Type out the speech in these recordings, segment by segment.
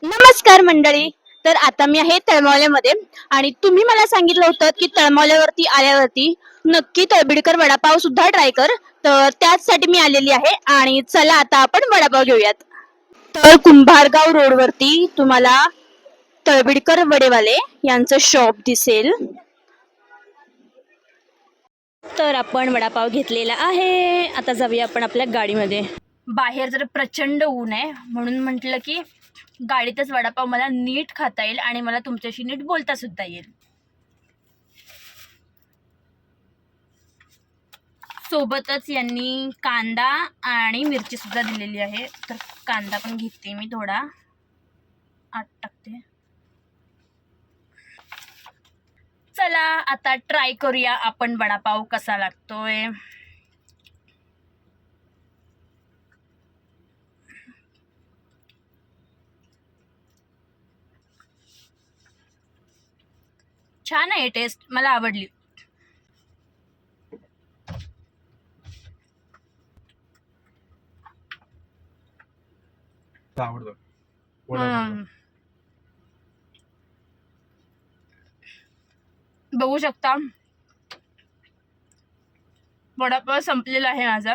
नमस्कार मंडळी. तर आता मी आहे तळमौल्यामध्ये आणि तुम्ही मला सांगितलं होतं की तळमौल्यावरती आल्यावरती नक्की तळबीडकर वडापाव सुद्धा ट्राय कर. तर त्याचसाठी मी आलेली आहे आणि चला आता आपण वडापाव घेऊयात. तर कुंभारगाव रोडवरती तुम्हाला तळबीडकर वडेवाले यांचं शॉप दिसेल. तर आपण वडापाव घेतलेला आहे. आता जाऊया आपण आपल्या गाडीमध्ये. बाहेर जर प्रचंड ऊन आहे म्हणून म्हटलं की गाडीतच वडापाव मला नीट खाता येईल आणि मला तुमच्याशी नीट बोलता सुद्धा येईल. सोबतच यांनी कांदा आणि मिरची सुद्धा दिलेली आहे. तर कांदा पण घेते मी, थोडा आत टाकते. चला आता ट्राय करूया आपण वडापाव कसा लागतोय. छान आहे टेस्ट, मला आवडली. बघू शकता वडापाव संपलेला आहे माझा.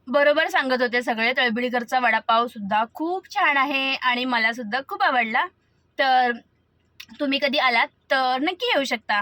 बरोबर सांगत होते सगळे, तळबिडीकरचा वडापाव सुद्धा खूप छान आहे आणि मला सुद्धा खूप आवडला. तर तुम्ही कधी आलात तर नक्की येऊ शकता.